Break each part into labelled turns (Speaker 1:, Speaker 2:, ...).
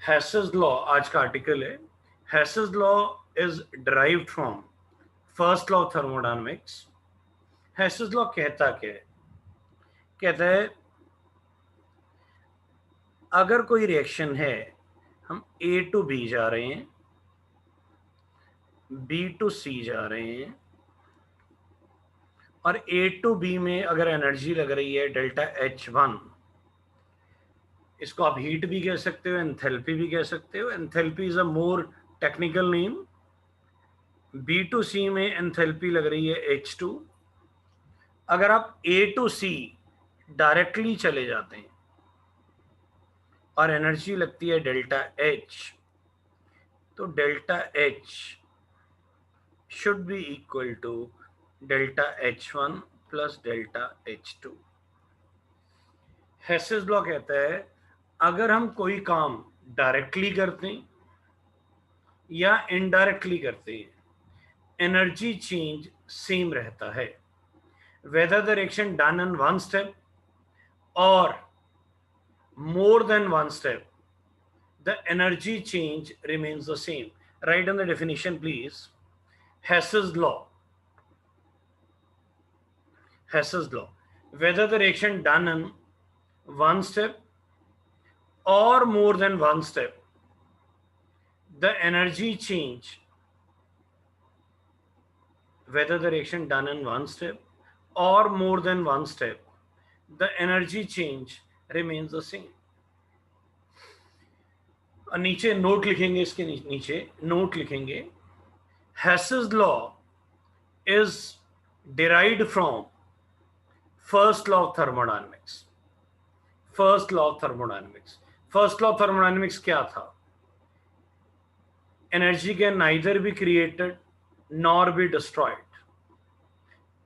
Speaker 1: हैसेस law आज का article है। हैसेस law is derived from first law of thermodynamics. हैसेस law कहता क्या है? कहता है अगर कोई रिएक्शन है, हम ए टू बी जा रहे हैं, बी टू सी जा रहे हैं, और ए टू बी में अगर एनर्जी लग रही है डेल्टा H1, इसको आप हीट भी कह सकते हो, एंथैल्पी भी कह सकते हो। Enthalpy is a more technical name. B to C में एंथैल्पी लग रही है H2। अगर आप ए टू सी डायरेक्टली चले जाते हैं और एनर्जी लगती है डेल्टा H, तो delta H should be equal to delta H1 plus delta H2। Hess's law कहता है अगर हम कोई काम डायरेक्टली करते हैं या इनडायरेक्टली करते हैं, एनर्जी चेंज सेम रहता है, whether the reaction done in one step or more than one step, the energy change remains the same. Write in the definition, please. Hess's law. Hess's law. Whether the reaction done in one step or more than one step, the energy change, whether the reaction done in one step or more than one step, the energy change remains the same. और नीचे note लिखेंगे, इसके नीचे note लिखेंगे, Hess's law is derived from first law of thermodynamics. First law of thermodynamics. First law of thermodynamics क्या था? Energy can neither be created nor be destroyed.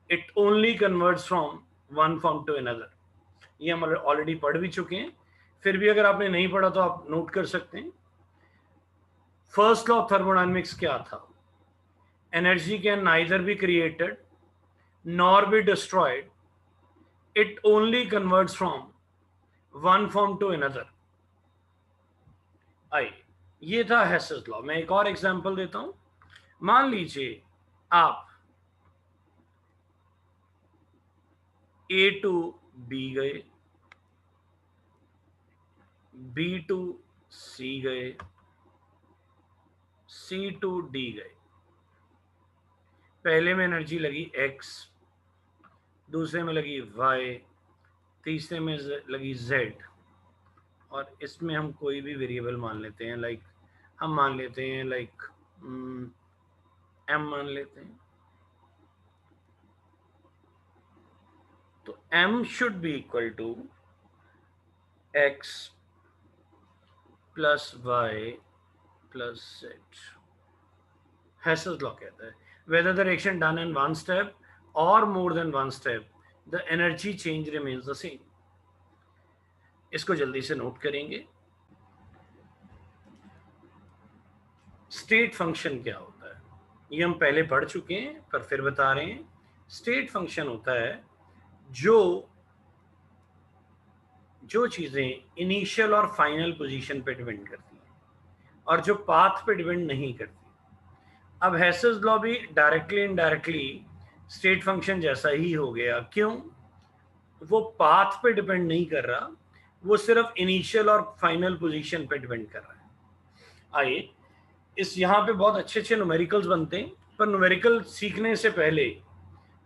Speaker 1: It only converts from one form to another. ये हम already पढ़ भी चुके हैं, फिर भी अगर आपने नहीं पढ़ा तो आप नोट कर सकते हैं। फर्स्ट लॉ ऑफ थर्मोडायनेमिक्स क्या था? Energy can neither be created nor be destroyed. It only converts from one form to another. आई, ये था हेसेस लॉ। मैं एक और एग्जांपल देता हूं। मान लीजिए आप ए टू बी गए, बी टू सी गए, सी टू डी गए। पहले में एनर्जी लगी X, दूसरे में लगी Y, तीसरे में लगी Z, और इसमें हम कोई भी वेरिएबल मान लेते हैं। लाइक हम मान लेते हैं M मान लेते हैं। तो M should be equal to X plus Y plus Z। Hess's law कहता है whether the reaction done in one step or more than one step, the energy change remains the same. इसको जल्दी से note करेंगे। State function क्या होता है ये हम पहले पढ़ चुके हैं, पर फिर बता रहे हैं। स्टेट फंक्शन होता है जो चीजें इनिशियल और फाइनल पोजीशन पे डिपेंड करती हैं और जो पाथ पे डिपेंड नहीं करती। अब हेसेस लॉ भी डायरेक्टली इनडायरेक्टली स्टेट फंक्शन जैसा ही हो गया। क्यों? वो पाथ पे डिपेंड नहीं कर रहा, वो सिर्फ इनिशियल और फाइनल पोजीशन पे डिपेंड कर रहा है। आइए, इस यहाँ पे बहुत अच्छे अच्छे न्यूमेरिकल्स बनते हैं, पर न्यूमेरिकल सीखने से पहले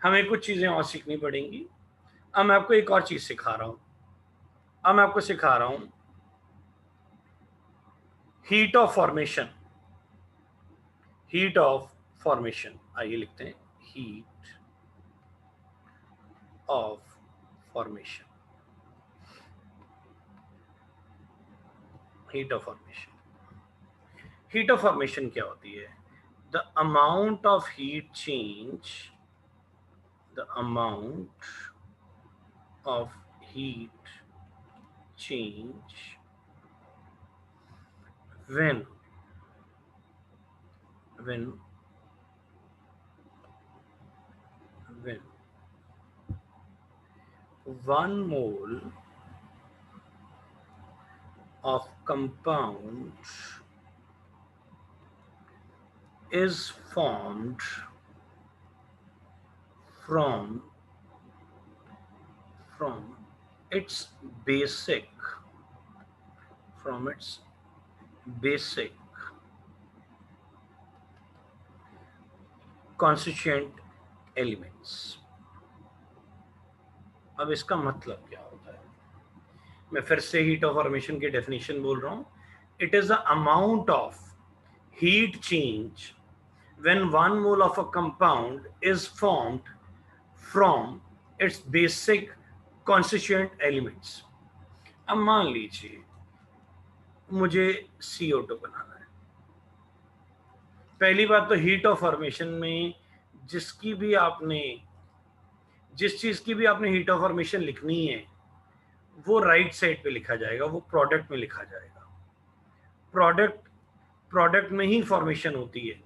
Speaker 1: हमें कुछ चीजें और सीखनी पड़ेंगी। अब मैं आपको एक और चीज सिखा रहा हूं। अब मैं आपको सिखा रहा हूं heat of formation. Heat of formation, आइए लिखते हैं heat of formation. Heat of formation, heat of formation क्या होती है? The amount of heat change, the amount of heat change when when 1 mole of compound is formed from its basic constituent elements. अब इसका मतलब क्या होता है? मैं फिर से हीट ऑफ फॉर्मेशन की डेफिनेशन बोल रहा हूं. It is the amount of heat change when 1 mole of a compound is formed from its basic constituent elements. अब मान लीजिए मुझे CO2 बनाना है. पहली बात तो हीट ऑफ फॉर्मेशन में जिस चीज की भी आपने हीट ऑफ फॉर्मेशन लिखनी है वो राइट साइड पे लिखा जाएगा, वो प्रोडक्ट में लिखा जाएगा. प्रोडक्ट में ही फॉर्मेशन होती है.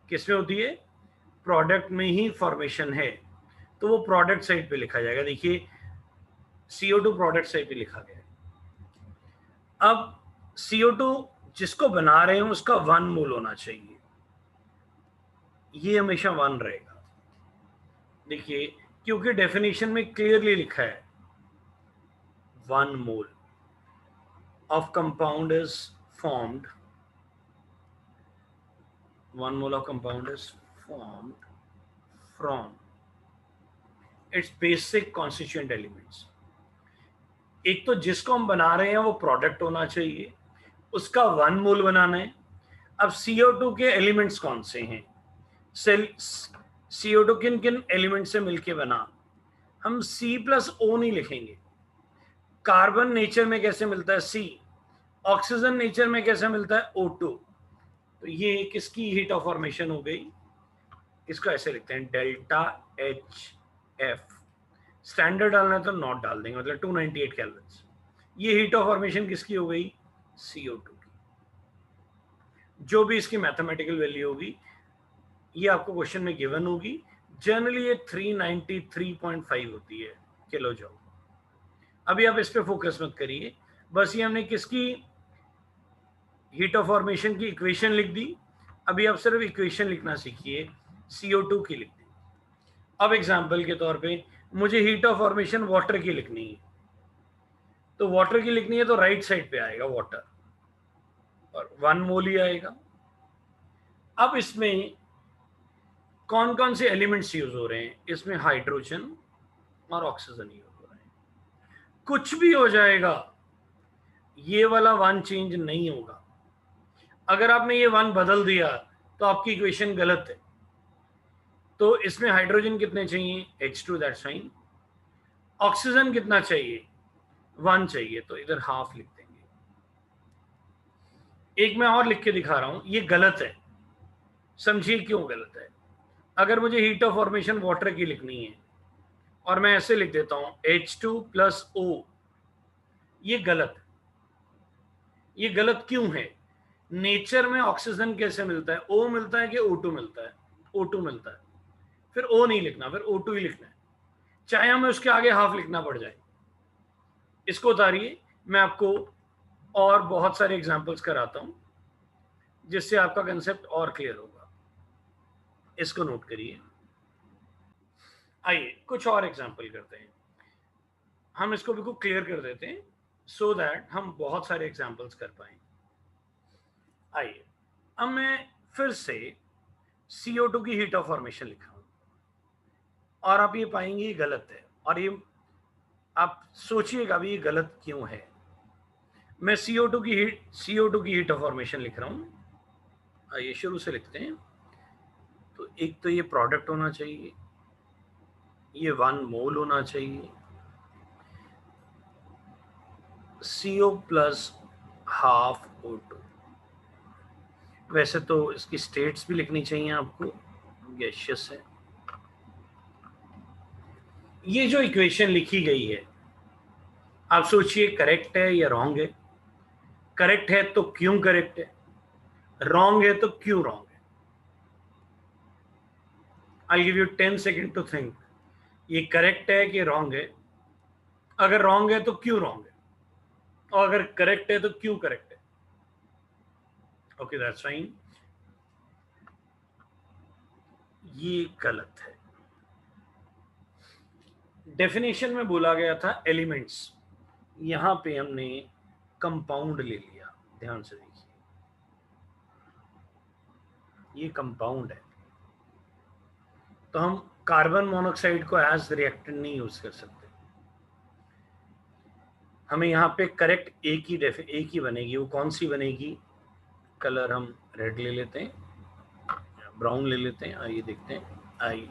Speaker 1: किसमें होती है? प्रोडक्ट में ही फॉर्मेशन है, तो वो प्रोडक्ट साइड पे लिखा जाएगा. देखिए CO2 प्रोडक्ट साइड पे लिखा गया है. अब CO2 जिसको बना रहे हैं उसका 1 मोल होना चाहिए. ये हमेशा 1 रहेगा. देखिए क्योंकि डेफिनेशन में क्लियरली लिखा है 1 mole of compound is formed 1 mole of compound is formed from its basic constituent elements. एक तो जिसको हम बना रहे हैं वो प्रोडक्ट होना चाहिए, उसका 1 मोल बनाना है. अब CO2 के एलिमेंट्स कौन से हैं? CO2 किन किन एलिमेंट से मिलके बना? हम C+O नहीं लिखेंगे. कार्बन नेचर में कैसे मिलता है? C. ऑक्सीजन नेचर में कैसे मिलता है? O2. तो ये किसकी हीट ऑफ फॉर्मेशन हो गई? इसको ऐसे लिखते हैं डेल्टा HF. स्टैंडर्ड डालना है तो नॉट डाल देंगे, मतलब 298 केल्विन. ये हीट ऑफ फॉर्मेशन किसकी हो गई? CO2 की. जो भी इसकी मैथमेटिकल वैल्यू होगी ये आपको क्वेश्चन में गिवन होगी. जनरली ये 393.5 होती है किलो जूल. अभी आप इस पे फोकस मत करिए, बस ये हमने किसकी हीट ऑफ फॉर्मेशन की इक्वेशन लिख दी. अभी आप सिर्फ इक्वेशन लिखना सीखिए. CO2 की लिख दी. अब एग्जांपल के तौर पे मुझे हीट ऑफ फॉर्मेशन वाटर की लिखनी है, तो वाटर की लिखनी है तो राइट साइड पे आएगा वाटर और 1 मोल ही आएगा. अब इसमें कौन कौन से एलिमेंट्स यूज हो रहे हैं? इसमें हाइड्रोजन और ऑक्सीजन यूज हो रहे हैं. कुछ भी हो जाएगा, ये वाला 1 चेंज नहीं होगा. अगर आपने ये 1 बदल दिया तो आपकी इक्वेशन गलत है. तो इसमें हाइड्रोजन कितने चाहिए? H2, that's fine. ऑक्सीजन कितना चाहिए? 1 चाहिए, तो इधर हाफ लिख देंगे. एक मैं और लिख के दिखा रहा हूं, ये गलत है. समझिए क्यों गलत है. अगर मुझे हीट ऑफ फॉर्मेशन वाटर की लिखनी है और मैं ऐसे लिख देता हूं H2+O, ये गलत है. ये गलत क्यों है? नेचर में ऑक्सीजन कैसे मिलता है? O मिलता है कि O2 मिलता है? O2 मिलता है. फिर O नहीं लिखना, फिर O2 ही लिखना है, चाहे हमें उसके आगे हाफ लिखना पड़ जाए. इसको उतारिए, मैं आपको और बहुत सारे एग्जांपल्स कराता हूं जिससे आपका कंसेप्ट और क्लियर होगा. इसको नोट करिए. आइए कुछ और एग्जांपल करते हैं. हम इसको बिल्कुल क्लियर कर देते हैं सो दैट हम बहुत सारे एग्जांपल्स कर पाए. आइए अब मैं फिर से CO2 की हीट ऑफ फॉर्मेशन लिखा हूं और आप ये पाएंगे ये गलत है. और ये आप सोचिएगा भी ये गलत क्यों है. मैं CO2 की हीट ऑफ फॉर्मेशन लिख रहा हूं. आइए शुरू से लिखते हैं. तो एक तो ये प्रोडक्ट होना चाहिए, ये 1 मोल होना चाहिए. CO plus half O2. वैसे तो इसकी स्टेट्स भी लिखनी चाहिए आपको, गैसियस है. ये जो इक्वेशन लिखी गई है आप सोचिए करेक्ट है या रॉन्ग है. करेक्ट है तो क्यों करेक्ट है, रॉन्ग है तो क्यों रॉन्ग है. I give you 10 second to think. ये करेक्ट है कि रॉन्ग है? अगर रॉन्ग है तो क्यों रॉन्ग है? और अगर करेक्ट है तो क्यों करेक्ट है? Okay, that's fine. ये गलत है। डेफिनेशन में बोला गया था एलिमेंट्स, यहां पे हमने कंपाउंड ले लिया। ध्यान से देखिए, ये कंपाउंड है, तो हम कार्बन मोनोऑक्साइड को एज रिएक्टेंट नहीं यूज कर सकते। हमें यहाँ पे करेक्ट एक ही बनेगी। वो कौन सी बनेगी? कलर हम रेड ले लेते हैं, ब्राउन ले लेते हैं, आइए देखते हैं। आइए,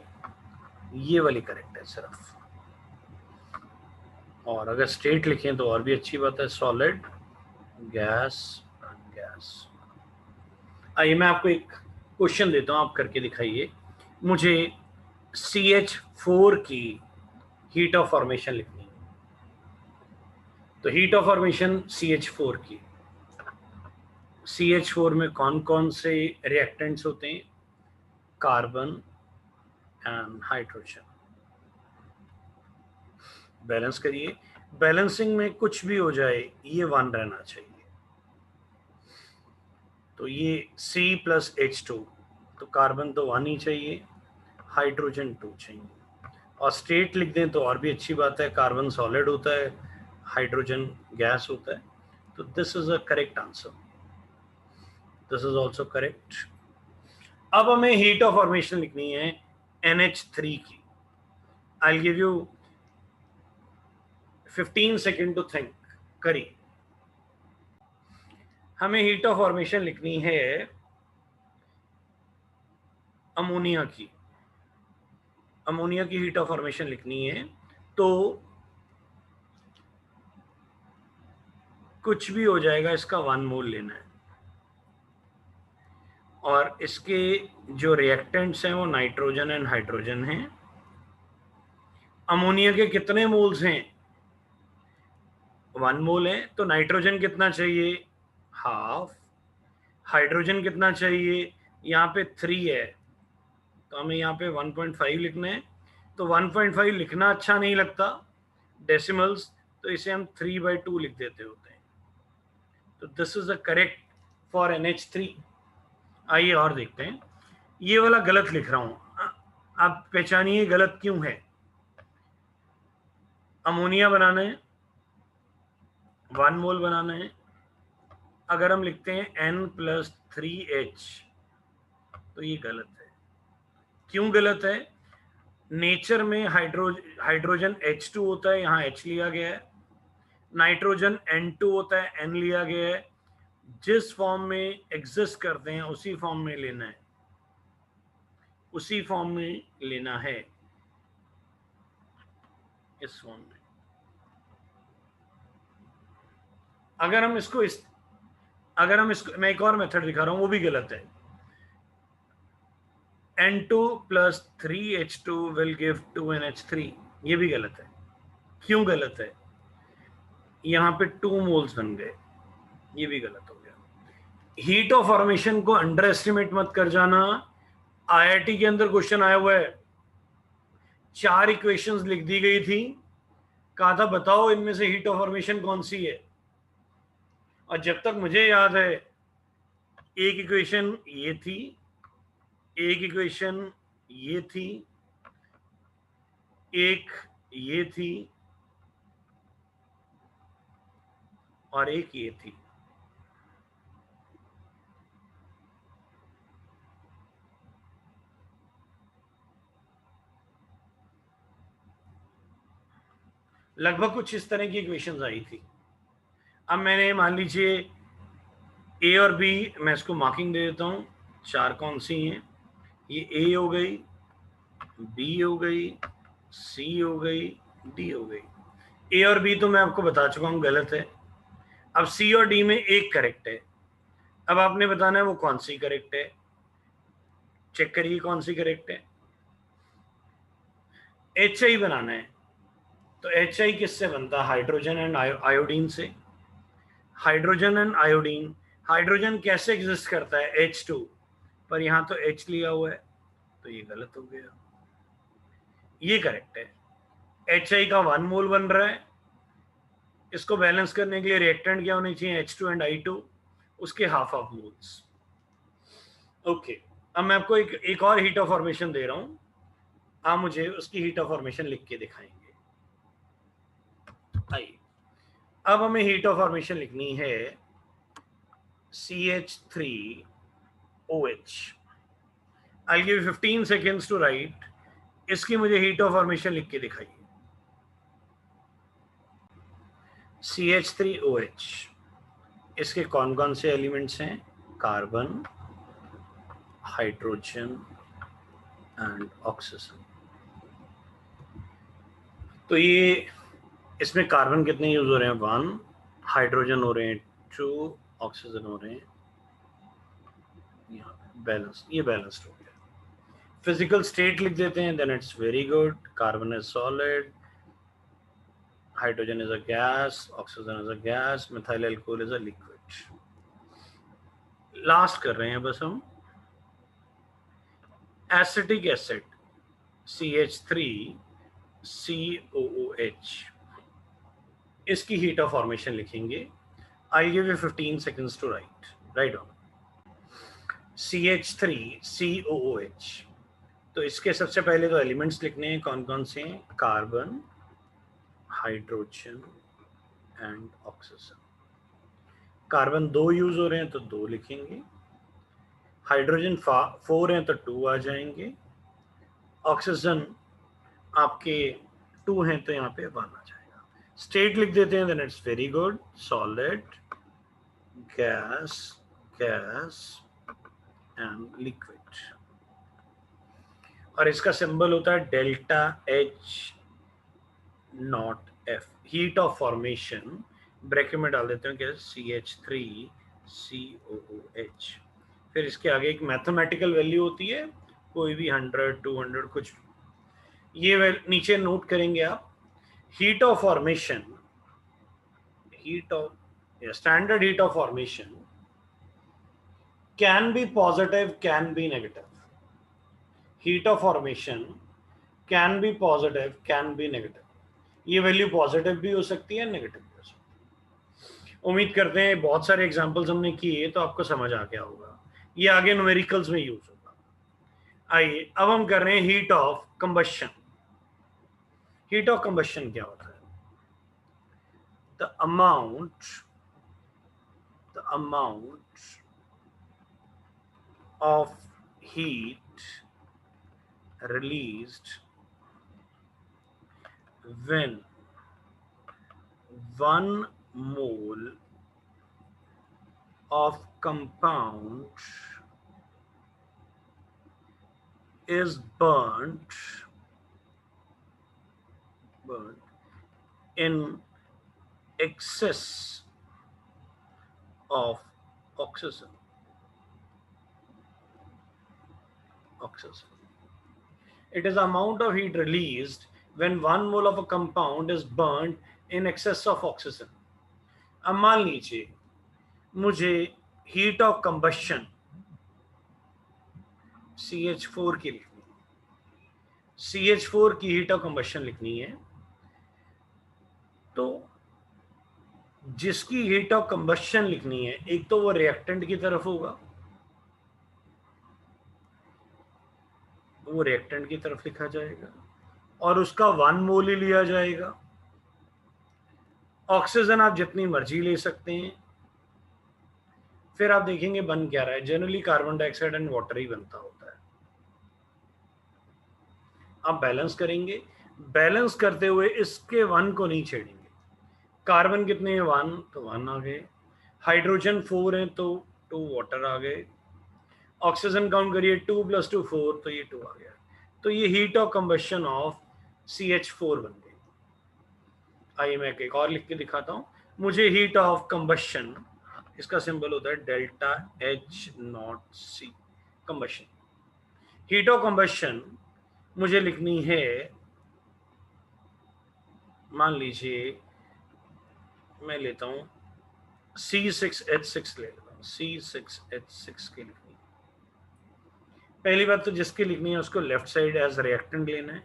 Speaker 1: ये वाली करेक्ट है सिर्फ। और अगर स्टेट लिखें तो और भी अच्छी बात है, सॉलिड, गैस, गैस। आइए मैं आपको एक क्वेश्चन देता हूं, आप करके दिखाइए। मुझे CH4 की हीट ऑफ फॉर्मेशन लिखनी है। तो हीट ऑफ फॉर्मेशन CH4 की, CH4 में कौन कौन से रिएक्टेंट्स होते हैं? Carbon and hydrogen. बैलेंस करिए। बैलेंसिंग में कुछ भी हो जाए ये 1 रहना चाहिए। तो ये C+H2, तो कार्बन तो 1 ही चाहिए, हाइड्रोजन 2 चाहिए। और स्टेट लिख दें तो और भी अच्छी बात है, कार्बन सॉलिड होता है, हाइड्रोजन गैस होता है। तो this is a correct answer, this is also correct. अब हमें हीट ऑफ फॉर्मेशन लिखनी है NH3 की। I give you 15 second to think. करिए। हमें हीट ऑफ फॉर्मेशन लिखनी है अमोनिया की। अमोनिया की हीट ऑफ फॉर्मेशन लिखनी है, तो कुछ भी हो जाएगा, इसका 1 मोल लेना है। और इसके जो रिएक्टेंट्स हैं वो नाइट्रोजन एंड हाइड्रोजन हैं। अमोनिया के कितने मोल्स हैं? 1 मोल है। तो नाइट्रोजन कितना चाहिए? हाफ। हाइड्रोजन कितना चाहिए? यहाँ पे 3 है, तो हमें यहाँ पे 1.5 लिखना है। तो 1.5 लिखना अच्छा नहीं लगता डेसिमल्स, तो इसे हम 3/2 लिख देते होते हैं। तो this is the correct for NH3। आइए और देखते हैं। ये वाला गलत लिख रहा हूं, आप पहचानिए गलत क्यों है। अमोनिया बनाना है, 1 मोल बनाना है। अगर हम लिखते हैं N+3H, तो ये गलत है। क्यों गलत है? नेचर में हाइड्रोजन H2 होता है, यहाँ H लिया गया है। नाइट्रोजन N2 होता है, N लिया गया है। जिस फॉर्म में एग्जिस्ट करते हैं उसी फॉर्म में लेना है, उसी फॉर्म में लेना है, इस फॉर्म में। अगर हम इसको मैं एक और मेथड दिखा रहा हूं, वो भी गलत है। N2+3H2 will give 2NH3, ये भी गलत है। क्यों गलत है? यहां पे 2 मोल्स बन गए, ये भी गलत हो गया। हीट ऑफ फॉर्मेशन को अंडर एस्टिमेट मत कर जाना। IIT के अंदर क्वेश्चन आया हुआ है, 4 इक्वेशंस लिख दी गई थी, कहा था बताओ इनमें से हीट ऑफ फॉर्मेशन कौन सी है। और जब तक मुझे याद है, एक इक्वेशन ये थी, एक इक्वेशन ये थी, एक ये थी, और एक ये थी। लगभग कुछ इस तरह की इक्वेशंस आई थी। अब मैंने मान लीजिए ए और बी, मैं इसको मार्किंग दे देता हूं, 4 कौन सी हैं? ये ए हो गई, बी हो गई, सी हो गई, डी हो गई। ए और बी तो मैं आपको बता चुका हूं गलत है। अब सी और डी में एक करेक्ट है। अब आपने बताना है वो कौन सी करेक्ट है। चेक करिए कौन सी करेक्ट है। HI बनाना है, तो HI किससे बनता है? हाइड्रोजन एंड आयोडीन से। हाइड्रोजन एंड आयोडीन, हाइड्रोजन कैसे एग्जिस्ट करता है? H2, पर यहां तो H लिया हुआ है, तो ये गलत हो गया। ये करेक्ट है। HI का 1 मोल बन रहा है, इसको बैलेंस करने के लिए रिएक्टेंट क्या होनी चाहिए, H2 एंड I2, उसके हाफ ऑफ मोल्स। ओके, अब मैं आपको एक और हीट ऑफ फॉर्मेशन दे रहा हूं, आप मुझे उसकी हीट ऑफ फॉर्मेशन लिख के दिखाएंगे। आइए, अब हमें हीट ऑफ फॉर्मेशन लिखनी है CH3OH। I'll give you 15 seconds to write। इसकी मुझे हीट ऑफ फॉर्मेशन लिख के दिखाइए। CH3OH, इसके कौन कौन से एलिमेंट्स हैं, कार्बन, हाइड्रोजन एंड ऑक्सीजन। तो ये इसमें कार्बन कितने यूज हो रहे हैं, 1, हाइड्रोजन हो रहे हैं 2, ऑक्सीजन हो रहे हैं, बैलेंस, ये बैलेंस्ड हो गया। फिजिकल स्टेट लिख देते हैं, then it's very good. Carbon is solid, hydrogen is a gas, oxygen is a gas, methyl alcohol is a liquid. Last कर रहे हैं बस हम, एसिटिक एसिड CH3COOH, इसकी हीट ऑफ फॉर्मेशन लिखेंगे। I give you 15 seconds to write on. CH3COOH, तो इसके सबसे पहले तो एलिमेंट्स लिखने हैं, कौन कौन से हैं, carbon, hydrogen and oxygen. Carbon 2 use हो रहे हैं तो 2 लिखेंगे, हाइड्रोजन 4 हैं तो 2 आ जाएंगे, ऑक्सीजन आपके 2 हैं तो यहाँ पे 1 आ जाएगा। स्टेट लिख देते हैं, then it's very good, solid, gas, gas and liquid. और इसका सिंबल होता है delta H nought F। Heat of formation bracket में डाल देते हैं क्या, CH3COOH। फिर इसके आगे एक मैथमेटिकल वैल्यू होती है, कोई भी 100, 200, कुछ भी, ये नीचे नोट करेंगे आप। Heat of formation, heat of standard heat of formation can be positive, can be negative. Heat of formation can be positive, can be negative. ये वैल्यू पॉजिटिव भी हो सकती है, नेगेटिव भी हो सकती है। उम्मीद करते हैं बहुत सारे एग्जांपल्स हमने किए तो आपको समझ आ गया होगा, ये आगे न्यूमेरिकल्स में यूज होगा। आइए अब हम कर रहे हैं heat of combustion. Heat of combustion क्या होता है, the amount of heat released when 1 mole of compound is burnt in excess of oxygen. It is the amount of heat released when 1 mole of a compound is burnt in excess of oxygen. अब मान लीजिए मुझे heat of combustion CH4 की लिखनी है, CH4 की heat of combustion लिखनी है, तो जिसकी हीट ऑफ कंबशन लिखनी है, एक तो वो रिएक्टेंट की तरफ होगा, वो रिएक्टेंट की तरफ लिखा जाएगा और उसका 1 मोल ही लिया जाएगा। ऑक्सीजन आप जितनी मर्जी ले सकते हैं। फिर आप देखेंगे बन क्या रहा है, generally carbon dioxide and water ही बनता होता है। आप बैलेंस करेंगे, बैलेंस करते हुए इसके 1 को नहीं छेड़ेंगे। कार्बन कितने हैं, 1, तो 1 आ गए, हाइड्रोजन 4 है तो 2 वाटर आ गए, ऑक्सीजन काउंट करिए 2 + 2 4, तो ये 2 आ गया। तो ये heat of combustion of CH4 बन गई। आइए मैं एक और लिख के दिखाता हूं। मुझे हीट ऑफ कंबशन, इसका सिंबल होता है delta H0C, combustion. Heat of combustion मुझे लिखनी है, मान लीजिए मैं लेता हूं C6H6 ले लेता हूं, C6H6 की लिखनी है। पहली बात तो जिसकी लिखनी है उसको लेफ्ट साइड एज रिएक्टेंट लेना है,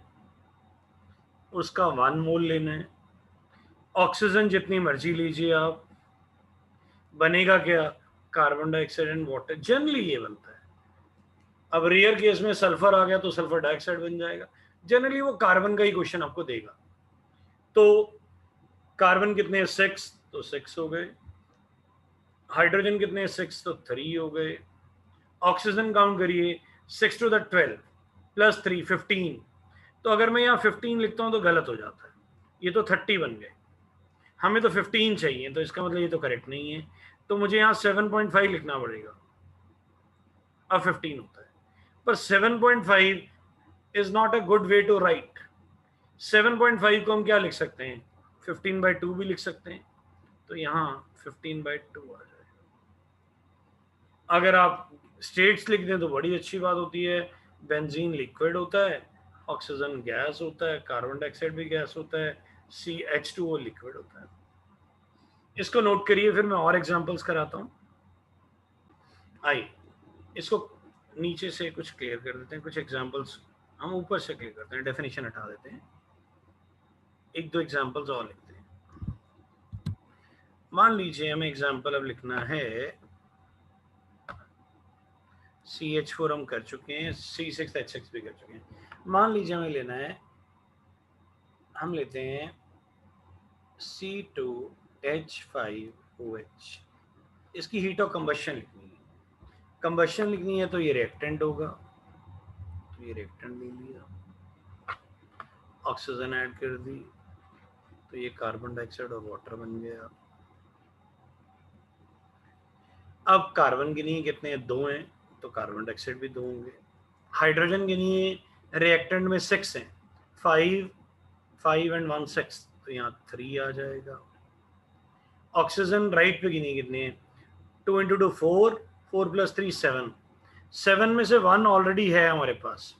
Speaker 1: उसका 1 मोल लेना है, ऑक्सीजन जितनी मर्जी लीजिए आप, बनेगा क्या? Carbon dioxide and water, generally ये बनता है। अब रेयर केस में सल्फर आ गया तो सल्फर डाइऑक्साइड बन जाएगा, जनरली वो कार्बन का ही क्वेश्चन आपको देगा। तो कार्बन कितने हैं? 6, तो 6 हो गए। हाइड्रोजन कितने हैं? 6, तो 3 हो गए। ऑक्सीजन काउंट करिए, 6 to the 12 प्लस 3 15। तो अगर मैं यहाँ 15 लिखता हूँ तो गलत हो जाता है, ये तो 30 बन गए। हमें तो 15 चाहिए, तो इसका मतलब ये तो करेक्ट नहीं है, तो मुझे यहाँ 7.5 लिखना पड़ेगा। अब 15 होता है, पर 7.5 is not a good way to write. 7.5 को हम क्या लिख सकते हैं? 15/2 भी लिख सकते हैं, तो यहाँ 15/2 आ जाएगा। अगर आप स्टेट्स लिख दें तो बड़ी अच्छी बात होती है। बेंजीन लिक्विड होता है, ऑक्सीजन गैस होता है, कार्बन डाइऑक्साइड भी गैस होता है, CH2O लिक्विड होता है। इसको नोट करिए, फिर मैं और एग्जांपल्स कराता हूँ। आइए इसको नीचे से कुछ क्लियर कर देते हैं, कुछ एग्जांपल्स हम ऊपर से क्लियर करते हैं, डेफिनेशन हटा देते हैं, एक दो एग्जांपल्स और लिखते हैं। मान लीजिए हमें एग्जांपल अब लिखना है, CH4 हम कर चुके हैं, C6H6 भी कर चुके हैं। मान लीजिए हमें लेना है, हम लेते हैं C2H5OH। इसकी हीट ऑफ कंबशन लिखनी है, कंबशन लिखनी है, तो ये रिएक्टेंट होगा, तो ये रिएक्टेंट ले लिया, ऑक्सीजन ऐड कर दी, तो ये कार्बन डाइऑक्साइड और वाटर बन गया। अब कार्बन गिनिए कितने हैं? 2 हैं, तो कार्बन डाइऑक्साइड भी 2 होंगे। हाइड्रोजन गिनिए, रिएक्टेंट में 6 हैं, 5 and 1 6, तो यहाँ 3 आ जाएगा। ऑक्सीजन राइट पे गिनिए कितने हैं? 2 into 2 4, 4 plus 3 7, 7 में से 1 ऑलरेडी है हमारे पास,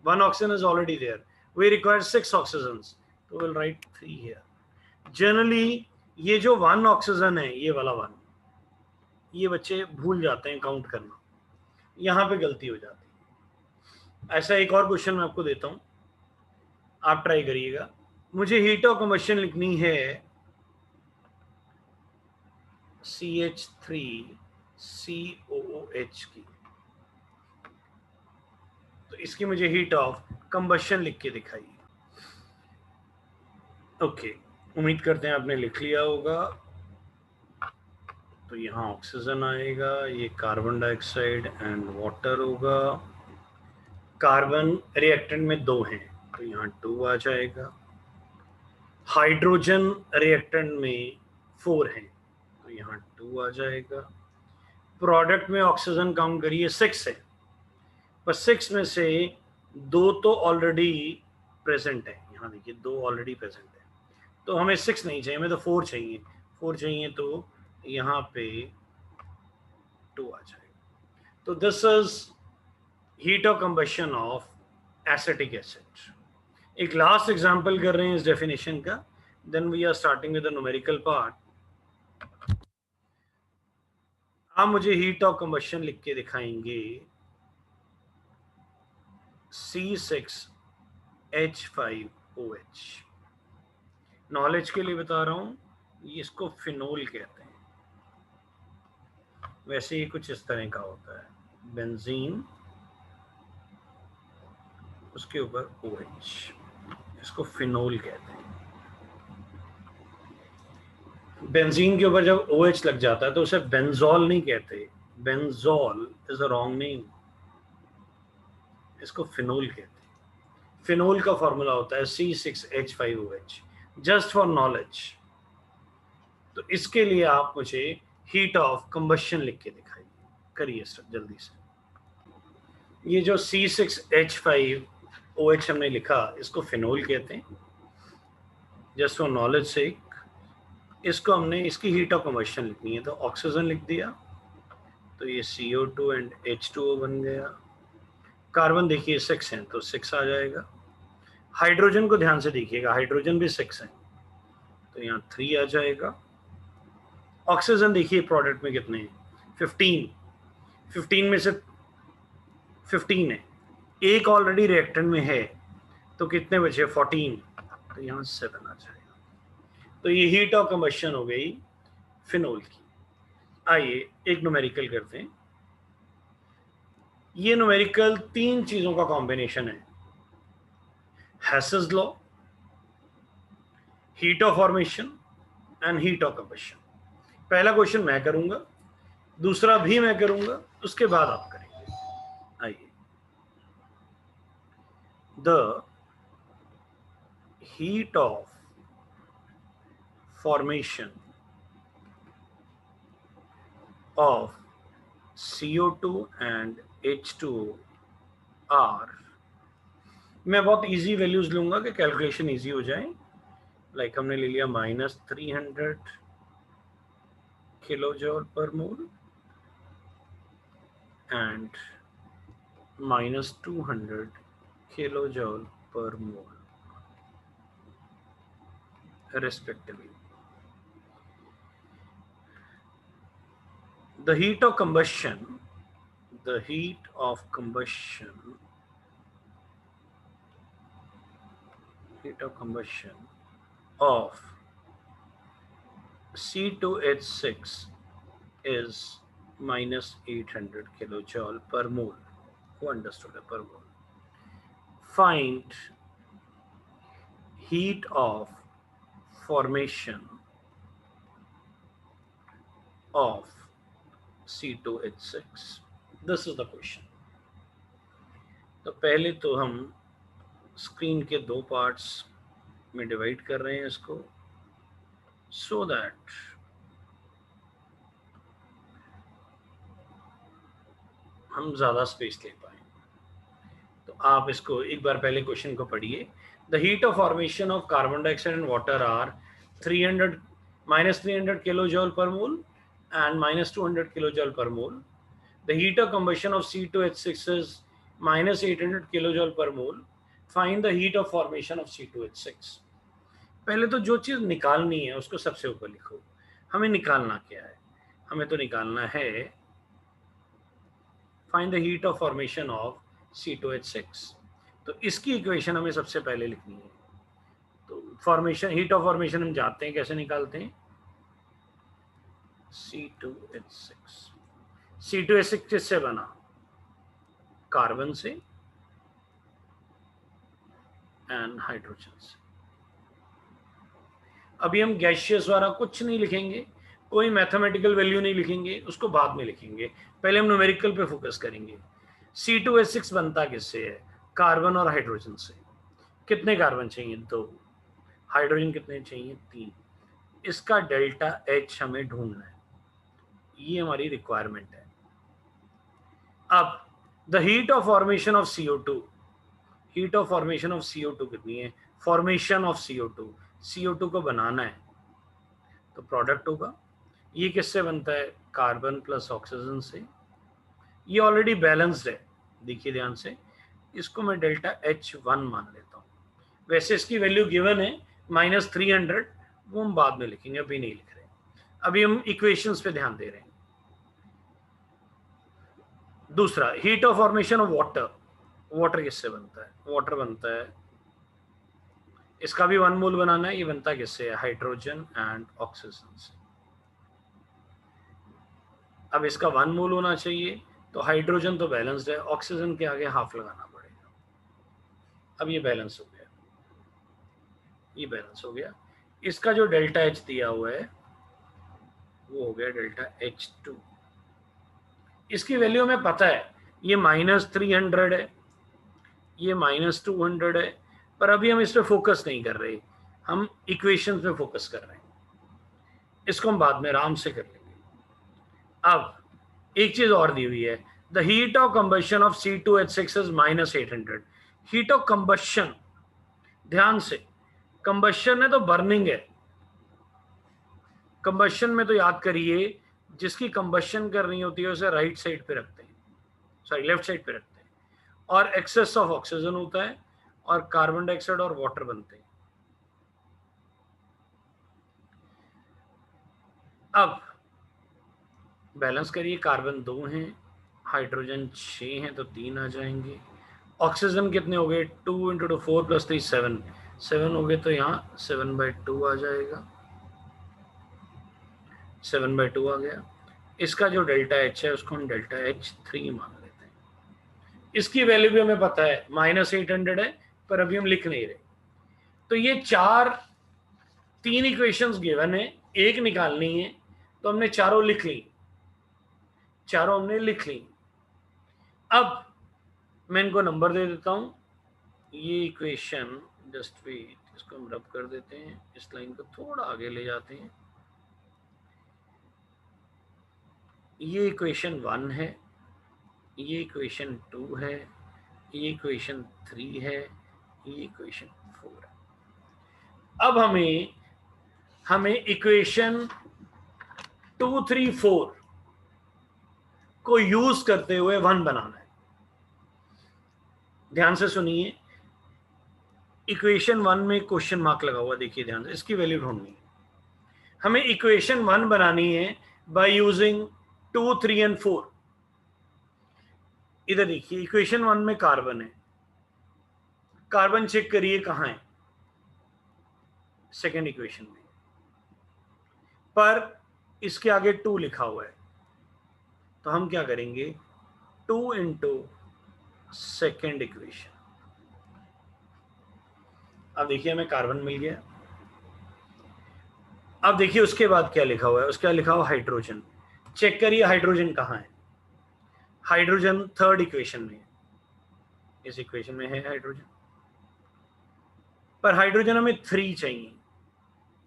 Speaker 1: 1 oxygen is already there, we require 6 oxygens, तो विल राइट 3 हियर। जनरली ये जो 1 ऑक्सीजन है, ये वाला 1, ये बच्चे भूल जाते हैं काउंट करना, यहाँ पे गलती हो जाती है। ऐसा एक और क्वेश्चन मैं आपको देता हूँ, आप ट्राई करिएगा। मुझे हीट ऑफ कंबशन लिखनी है CH3COOH की, तो इसकी मुझे हीट ऑफ कंबशन लिख के दिखाइए। ओके, उम्मीद करते हैं आपने लिख लिया होगा। तो यहाँ ऑक्सीजन आएगा, ये कार्बन डाइऑक्साइड एंड वाटर होगा। कार्बन रिएक्टेंट में 2 हैं, तो यहाँ 2 आ जाएगा। हाइड्रोजन रिएक्टेंट में 4 हैं, तो यहाँ 2 आ जाएगा। प्रोडक्ट में ऑक्सीजन काउंट करिए 6 है, पर 6 में से 2 तो ऑलरेडी प्रेजेंट है, यहाँ देखिए 2 ऑलरेडी प्रेजेंट है, तो हमें 6 नहीं चाहिए, हमें तो 4 चाहिए। 4 चाहिए तो यहाँ पे 2 आ जाएगा। तो this is heat of combustion of acetic acid. एक लास्ट एग्जांपल कर रहे हैं इस डेफिनेशन का, then we are starting with the numerical part. आप मुझे हीट ऑफ कंबशन लिख के दिखाएंगे C6H5OH। नॉलेज के लिए बता रहा हूं, इसको फिनोल कहते हैं। वैसे ही कुछ इस तरह का होता है, बेंजीन, उसके ऊपर OH, इसको फिनोल कहते हैं। बेंजीन के ऊपर जब OH लग जाता है तो उसे बेंजोल नहीं कहते, benzoyl is a wrong name, इसको फिनोल कहते हैं। फिनोल का फॉर्मूला होता है C6H5OH, जस्ट फॉर नॉलेज। तो इसके लिए आप मुझे हीट ऑफ कंबशन लिख के दिखाइए, करिए सर जल्दी से। ये जो C6H5OH हमने लिखा, इसको फिनोल कहते हैं, जस्ट फॉर नॉलेज से। इसको हमने, इसकी हीट ऑफ कंबशन लिखनी है, तो ऑक्सीजन लिख दिया, तो ये CO2 एंड H2O बन गया। कार्बन देखिए 6 हैं, तो 6 आ जाएगा। हाइड्रोजन को ध्यान से देखिएगा, हाइड्रोजन भी 6 है, तो यहाँ 3 आ जाएगा। ऑक्सीजन देखिए प्रोडक्ट में कितने हैं? 15, 15 में से 15 है, एक ऑलरेडी रिएक्टेंट में है, तो कितने बचे? 14, तो यहाँ 7 आ जाएगा। तो ये हीट ऑफ कंबशन हो गई फिनोल की। आइए एक न्यूमेरिकल करते हैं। ये न्यूमेरिकल 3 चीजों का कॉम्बिनेशन है, Hess's law, heat of formation and heat of combustion. पहला क्वेश्चन मैं करूंगा, दूसरा भी मैं करूंगा, उसके बाद आप करेंगे। आइए, the heat of formation of CO2 and H2O are, मैं बहुत इजी वैल्यूज लूंगा कि कैलकुलेशन इजी हो जाए। लाइक हमने ले लिया -300 किलो जॉल पर मोल एंड -200 किलो जॉल पर मोल respectively. The heat of combustion of C2H6 is -800 kilojoule per mole. Who understood it? Per mole. Find heat of formation of C2H6. This is the question. तो पहले तो हम screen के 2 parts में divide कर रहे हैं इसको, सो दैट हम ज्यादा स्पेस ले पाए। तो आप इसको एक बार पहले क्वेश्चन को पढ़िए। The heat of formation of carbon dioxide and water are -300 kilojoule per mole and -200 kilojoule per mole. The heat of combustion of C2H6 is -800 kilojoule per mole. Find the heat of formation of C2H6. पहले तो जो चीज निकालनी है उसको सबसे ऊपर लिखो। हमें निकालना क्या है? हमें तो निकालना है find the heat of formation of C2H6। तो इसकी इक्वेशन हमें सबसे पहले लिखनी है। तो फॉर्मेशन, हीट ऑफ फॉर्मेशन हम जानते हैं कैसे निकालते हैं। C2H6 किससे बना? कार्बन से एंड हाइड्रोजन से। अभी हम गैसियस वाला कुछ नहीं लिखेंगे, कोई मैथमेटिकल वैल्यू नहीं लिखेंगे, उसको बाद में लिखेंगे। पहले हम न्यूमेरिकल पे फोकस करेंगे। C2H6 बनता किससे है? कार्बन और हाइड्रोजन से। कितने कार्बन चाहिए? 2। हाइड्रोजन कितने चाहिए? 3। इसका डेल्टा H हमें ढूंढना है, ये हमारी रिक्वायरमेंट है। अब the heat of formation of CO2, heat of formation of CO2 कितनी है? फॉर्मेशन ऑफ CO2 को बनाना है तो प्रोडक्ट होगा। ये किससे बनता है? कार्बन प्लस ऑक्सीजन से। ये ऑलरेडी बैलेंस्ड है, देखिए ध्यान से। इसको मैं डेल्टा H1 मान लेता हूँ। वैसे इसकी वैल्यू गिवन है -300, वो हम बाद में लिखेंगे, अभी नहीं लिख रहे। अभी हम इक्वेशंस पे ध्यान दे रहे हैं। दूसरा, heat of formation of water. Water किससे बनता है? वाटर बनता है, इसका भी 1 मोल बनाना है। ये बनता किससे है? हाइड्रोजन एंड ऑक्सीजन से। अब इसका 1 मोल होना चाहिए, तो हाइड्रोजन तो बैलेंस्ड है, ऑक्सीजन के आगे हाफ लगाना पड़ेगा। अब ये बैलेंस हो गया, ये बैलेंस हो गया। इसका जो डेल्टा H दिया हुआ है वो हो गया डेल्टा H2। इसकी वैल्यू हमें पता है, ये -300 है, ये -200 है, पर अभी हम इस पे फोकस नहीं कर रहे, हम इक्वेशन पे फोकस कर रहे हैं। इसको हम बाद में आराम से कर लेंगे। अब एक चीज और दी हुई है, the heat of combustion of C2H6 is -800। Heat of combustion, ध्यान से, कंबशन है तो बर्निंग है। कंबशन में तो याद करिए, जिसकी कंबशन करनी होती है उसे राइट साइड पे रखते हैं, सॉरी लेफ्ट साइड पे रखते हैं, और एक्सेस ऑफ ऑक्सीजन होता है और कार्बन डाइऑक्साइड और वाटर बनते हैं। अब बैलेंस करिए, कार्बन 2 हैं, हाइड्रोजन 6 हैं तो 3 आ जाएंगे। ऑक्सीजन कितने हो गए? 2 × 2 4 + 3 7 हो गए, तो यहाँ 7/2 आ जाएगा। 7/2 आ गया। इसका जो डेल्टा एच है उसको हम डेल्टा H3 मान लेते हैं। इसकी वैल्यू भी हमें पता है -800 है, पर अभी हम लिख नहीं रहे। तो ये तीन इक्वेशंस गिवन है, एक निकालनी है, तो हमने चारों लिख ली, चारों हमने लिख ली। अब मैं इनको नंबर दे देता हूं। ये इक्वेशन जस्ट वेट, इसको हम रब कर देते हैं, इस लाइन को थोड़ा आगे ले जाते हैं। ये इक्वेशन 1 है, ये इक्वेशन 2 है, ये इक्वेशन 3 है, ये इक्वेशन 4 है। अब हमें इक्वेशन 2, 3, 4 को यूज करते हुए 1 बनाना है। ध्यान से सुनिए, इक्वेशन 1 में क्वेश्चन मार्क लगा हुआ, देखिए ध्यान से, इसकी वैल्यू ढूंढनी है। हमें इक्वेशन 1 बनानी है बाय यूजिंग 2, 3 एंड 4। इधर देखिए, इक्वेशन 1 में कार्बन है, कार्बन चेक करिए कहां है, सेकेंड इक्वेशन में, पर इसके आगे 2 लिखा हुआ है। तो हम क्या करेंगे, 2 इंटू सेकेंड इक्वेशन। अब देखिए हमें कार्बन मिल गया। अब देखिए उसके बाद क्या लिखा हुआ है, उसके बाद लिखा हुआ हाइड्रोजन। चेक करिए हाइड्रोजन कहां है, हाइड्रोजन थर्ड इक्वेशन में है, इस इक्वेशन में है हाइड्रोजन, पर हाइड्रोजन हमें 3 चाहिए।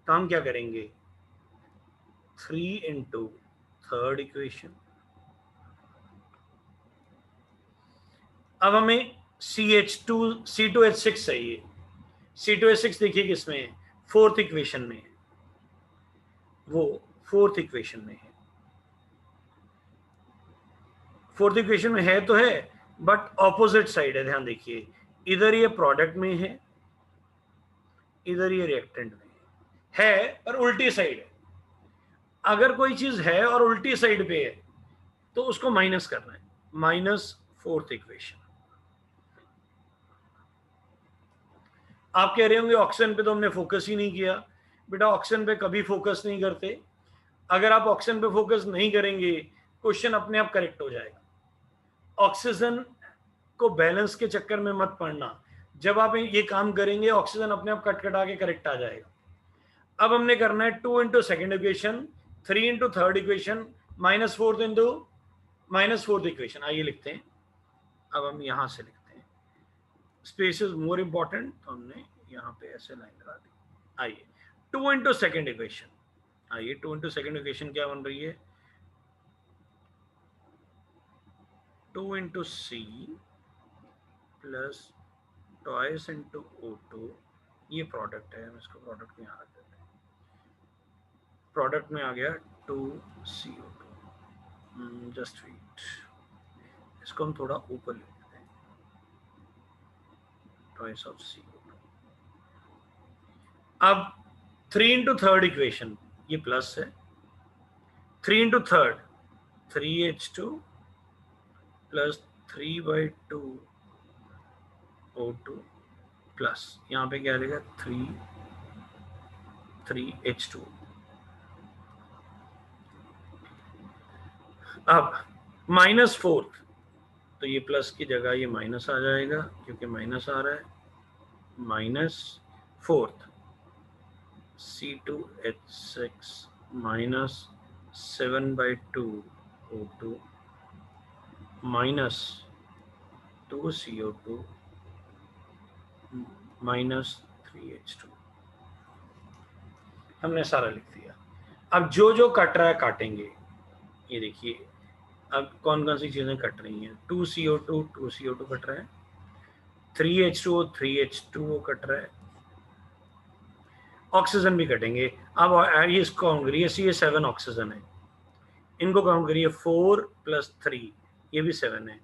Speaker 1: तो हम क्या करेंगे, 3 इंटू थर्ड इक्वेशन। अब हमें C2H6 चाहिए। C2H6 देखिए किसमें है, फोर्थ इक्वेशन में है, वो फोर्थ इक्वेशन में है। फोर्थ इक्वेशन में है तो है, बट ऑपोजिट साइड है। ध्यान देखिए, इधर ये प्रोडक्ट में है, इधर ये रिएक्टेंट में है, पर उल्टी साइड है। अगर कोई चीज है और उल्टी साइड पे है तो उसको माइनस करना है, माइनस फोर्थ इक्वेशन। आप कह रहे होंगे ऑक्सीजन पे तो हमने फोकस ही नहीं किया। बेटा ऑक्सीजन पे कभी फोकस नहीं करते। अगर आप ऑक्सीजन पे फोकस नहीं करेंगे, क्वेश्चन अपने आप करेक्ट हो जाएगा। ऑक्सीजन को बैलेंस के चक्कर में मत पड़ना। जब आप ये काम करेंगे, ऑक्सीजन अपने आप कट कटा के करेक्ट आ जाएगा। अब हमने करना है 2 into second equation, 3 into third equation, minus fourth equation. आइए लिखते हैं। अब हम यहां से लिखते हैं, स्पेस इज मोर इंपॉर्टेंट, तो हमने यहाँ पे ऐसे लाइन लगा दी। आइए 2 इंटू सेकेंड इक्वेशन, आइए 2 इंटू सेकेंड इक्वेशन क्या बन रही है, 2 into C plus twice into O2। ये प्रोडक्ट है, हम इसको प्रोडक्ट में यहाँ रख देते हैं। प्रोडक्ट में आ गया 2CO2। जस्ट वेट, इसको हम थोड़ा ऊपर ले लेते हैं, ट्वाइस ऑफ CO2। अब 3 इंटू थर्ड इक्वेशन, ये प्लस है, 3 into third 3H2 plus 3/2 O2 plus यहाँ पे क्या देगा 3H2। अब माइनस फोर्थ, तो ये प्लस की जगह ये माइनस आ जाएगा, क्योंकि माइनस आ रहा है। Minus fourth C2H6 minus 7/2 O2 minus 2CO2 minus 3H2। हमने सारा लिख दिया। अब जो जो कट रहा है काटेंगे। ये देखिए अब कौन कौन सी चीजें कट रही हैं, 2CO2 कट रहा है, 3H2O कट रहा है, ऑक्सीजन भी कटेंगे। अब ये इसको काउंट करिए, ये 7 ऑक्सीजन है, इनको काउंट करिए 4 + 3, ये भी 7 है।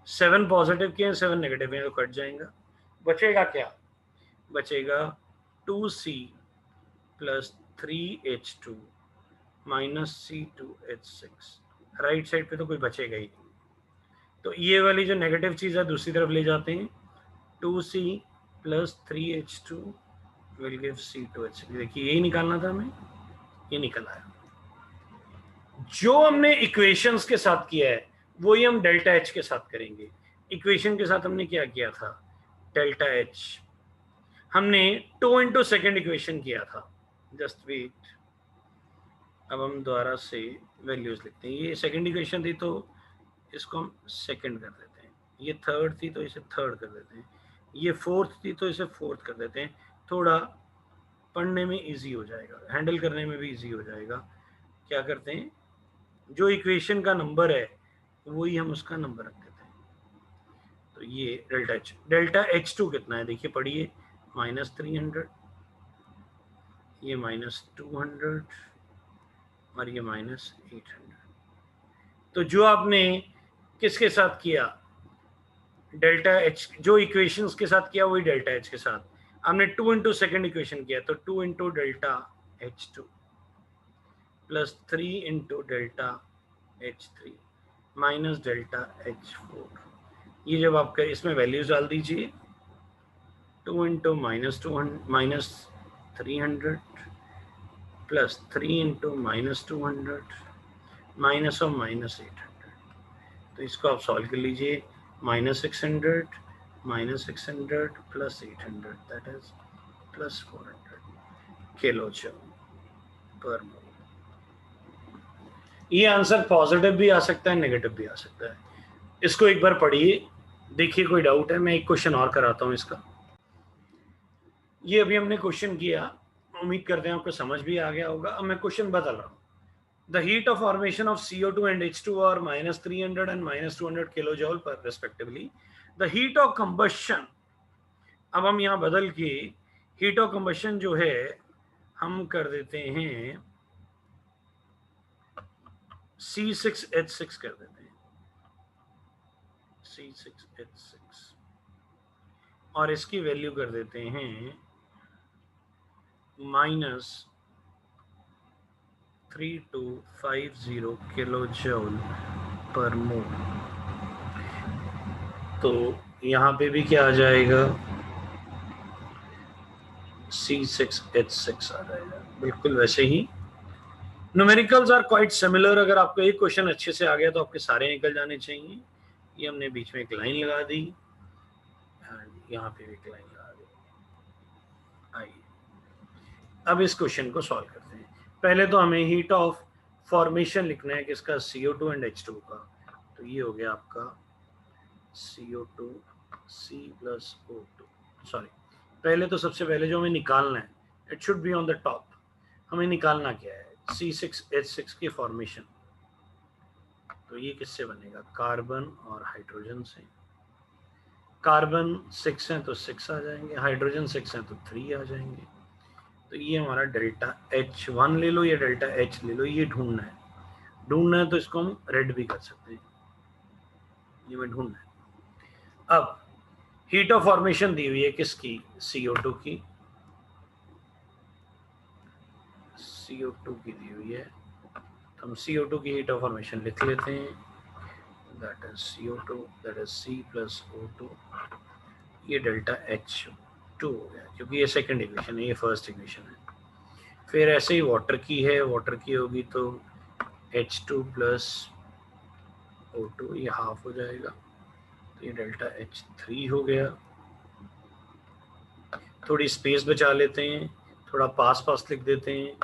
Speaker 1: 7 पॉजिटिव के हैं, 7 नेगेटिव हैं, तो कट जाएगा। बचेगा क्या, बचेगा 2C plus 3H2 minus C2H6। Right side पे तो कोई बचेगा ही नहीं, तो ये वाली जो नेगेटिव चीज है दूसरी तरफ ले जाते हैं। 2C plus 3H2 will give C2H6। देखिए यही निकालना था हमें, ये निकल आया। जो हमने इक्वेशंस के साथ किया है वही हम डेल्टा एच के साथ करेंगे। इक्वेशन के साथ हमने क्या किया था, डेल्टा एच हमने 2 इंटू सेकेंड इक्वेशन किया था। जस्ट वेट, अब हम दोबारा से वैल्यूज लिखते हैं। ये सेकेंड इक्वेशन थी तो इसको हम सेकेंड कर देते हैं, ये थर्ड थी तो इसे थर्ड कर देते हैं, ये फोर्थ थी तो इसे फोर्थ कर देते हैं। थोड़ा पढ़ने में इजी हो जाएगा, हैंडल करने में भी इजी हो जाएगा। क्या करते हैं, जो इक्वेशन का नंबर है वही हम उसका नंबर रख देते हैं। तो ये डेल्टा एच टू कितना है, देखिए पढ़िए, -300, ये -200 और ये -800। तो जो आपने किसके साथ किया, डेल्टा एच, जो इक्वेशंस के साथ किया वही डेल्टा एच के साथ। हमने 2 इंटू सेकेंड इक्वेशन किया तो 2 into delta H two plus 3 into delta H three minus delta H four. ये जब आप करें इसमें वैल्यूज डाल दीजिए, 2 इंटू -300 प्लस 3 इंटू -200 माइनस और -800। तो इसको आप सॉल्व कर लीजिए, -600 plus 800 that is +400 kilo joule per mole. ये आंसर पॉजिटिव भी आ सकता है, नेगेटिव भी आ सकता है। इसको एक बार पढ़िए, देखिए कोई डाउट है। मैं एक क्वेश्चन और कराता हूं इसका। ये अभी हमने क्वेश्चन किया, उम्मीद करते हैं आपको समझ भी आ गया होगा। अब मैं क्वेश्चन बदल रहा हूँ। The heat of formation of CO2 and H2 are -300 and -200 kilojoule per respectively. The heat of combustion, अब हम यहाँ बदल के heat of combustion जो है हम कर देते हैं C6H6 कर देते हैं, C6H6, और इसकी वैल्यू कर देते हैं -3250 किलो जूल पर मोल। तो यहाँ पे भी क्या आ जाएगा, C6H6 आ जाएगा, बिल्कुल वैसे ही। Numericals are quite similar. अगर आपको एक क्वेश्चन अच्छे से आ गया तो आपके सारे निकल जाने चाहिए। ये हमने बीच में एक लाइन लगा दी, यहाँ पे भी एक लाइन लगा दी। आइए अब इस क्वेश्चन को सॉल्व करते हैं। पहले तो हमें हीट ऑफ फॉर्मेशन लिखना है किसका, CO2 एंड H2 का। तो ये हो गया आपका CO2 C plus O2, sorry, पहले तो सबसे पहले जो हमें निकालना है, it should be on the top. हमें निकालना क्या है, C6H6 की फॉर्मेशन। तो ये किससे बनेगा, कार्बन और हाइड्रोजन से। कार्बन 6 है तो 6 आ जाएंगे, हाइड्रोजन 6 है तो 3 आ जाएंगे। तो ये हमारा डेल्टा H1 ले लो या डेल्टा H ले लो, ये ढूंढना है तो इसको हम रेड भी कर सकते हैं, ये में ढूंढना है। अब हीट ऑफ फॉर्मेशन दी हुई है किसकी, CO2 की, CO2 की दी हुई है। तो हम CO2 की हीट ऑफ फॉर्मेशन लिख लेते हैं, that is CO2 that is C plus O2। ये डेल्टा H2 हो गया क्योंकि ये सेकंड इक्वेशन है, ये फर्स्ट इक्वेशन है। फिर ऐसे ही वाटर की है, वाटर की होगी तो H2 प्लस O2, ये हाफ हो जाएगा। तो ये डेल्टा H3 हो गया। थोड़ी स्पेस बचा लेते हैं, थोड़ा पास पास लिख देते हैं।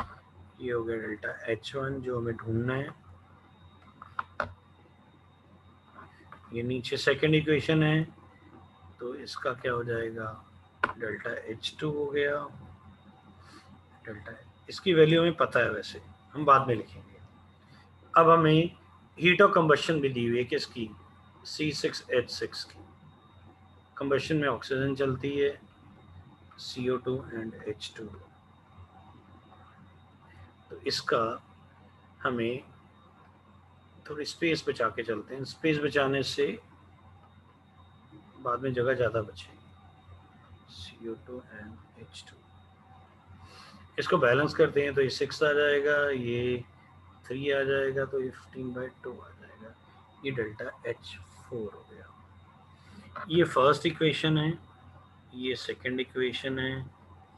Speaker 1: ये हो गया डेल्टा H1 जो हमें ढूंढना है। ये नीचे सेकंड इक्वेशन है तो इसका क्या हो जाएगा, डेल्टा H2 हो गया। डेल्टा, इसकी वैल्यू हमें पता है, वैसे हम बाद में लिखेंगे। अब हमें हीट ऑफ कंबशन भी दी हुई है किसकी, C6H6 की। कंबशन में ऑक्सीजन चलती है, CO2 एंड H2। तो इसका हमें थोड़ी स्पेस बचा के चलते हैं, स्पेस बचाने से बाद में जगह ज़्यादा बचेगी। CO2 एंड H2, इसको बैलेंस करते हैं तो ये 6 आ जाएगा, ये 3 आ जाएगा, तो ये 15/2 आ जाएगा। ये डेल्टा H4 हो गया। ये फर्स्ट इक्वेशन है, ये सेकंड इक्वेशन है,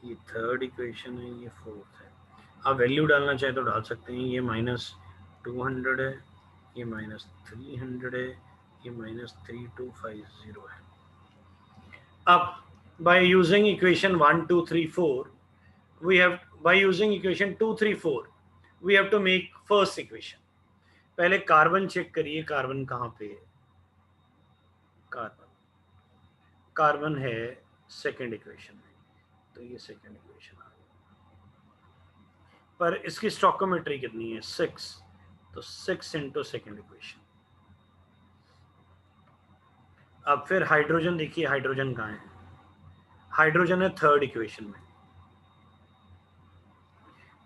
Speaker 1: ये थर्ड इक्वेशन है, ये फोर्थ है। आप वैल्यू डालना चाहे तो डाल सकते हैं। ये 200 है, ये -300 है, ये -3250 है. अब by using equation 1 2 3 4 we have, by using equation 2 3 4 we have to make first equation. पहले कार्बन चेक करिए, कार्बन कहाँ पे है. कार्बन है सेकेंड इक्वेशन में, तो ये सेकेंड इक्वेशन आ गई. पर इसकी स्टोइकोमेट्री कितनी है? 6, तो 6 इंटू सेकेंड इक्वेशन. अब फिर हाइड्रोजन देखिए, हाइड्रोजन कहाँ है? हाइड्रोजन है थर्ड इक्वेशन में,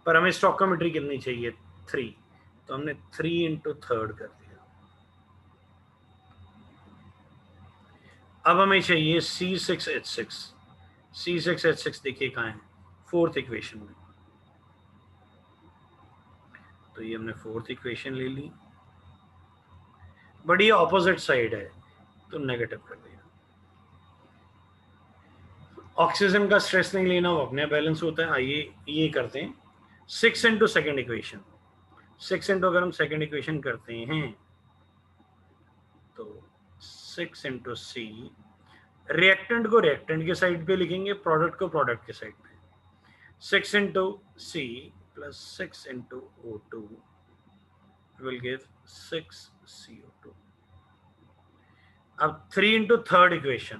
Speaker 1: पर हमें स्टोइकोमेट्री कितनी चाहिए? 3, तो हमने 3 इंटू थर्ड कर दिया. अब हमें चाहिए C6H6. C6H6 देखिए कहाँ है? फोर्थ इक्वेशन में, तो ये हमने फोर्थ इक्वेशन ले ली. बट ये ऑपोजिट साइड है, तो नेगेटिव कर दिया. ऑक्सीजन का स्ट्रेस नहीं लेना, वो अपने बैलेंस होता है. आइए ये करते हैं 6 इंटू सेकेंड इक्वेशन. 6 इंटू अगर हम सेकेंड इक्वेशन करते हैं तो 6 इंटू सी, रिएक्टेंट को रिएक्टेंट के साइड पे लिखेंगे, प्रोडक्ट को प्रोडक्ट के साइड पे. 6 into C plus 6 into O2 will give 6 CO2. अब 3 इंटू थर्ड इक्वेशन,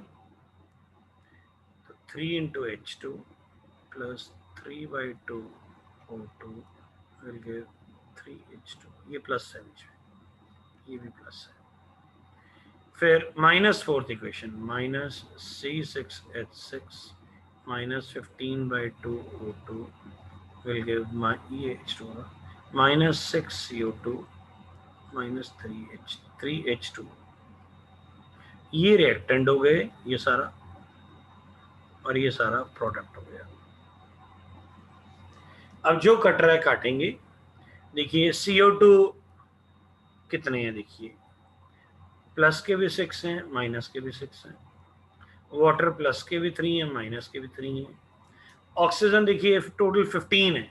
Speaker 1: तो 3 into H2 plus 3/2 O2 will give 3H2. ये प्लस है बीच में, ये भी प्लस है. फिर minus fourth equation, minus C6H6 minus 15/2 O2 will give ये H2 minus 6 CO2 minus 3H2. ये रिएक्टेंट हो गए ये सारा, और ये सारा प्रोडक्ट हो गया. अब जो कट रहा है काटेंगे. देखिए CO2 कितने हैं? देखिए प्लस के भी 6 हैं, माइनस के भी 6 हैं. वाटर प्लस के भी 3 हैं, माइनस के भी 3 हैं. ऑक्सीजन देखिए टोटल 15 है,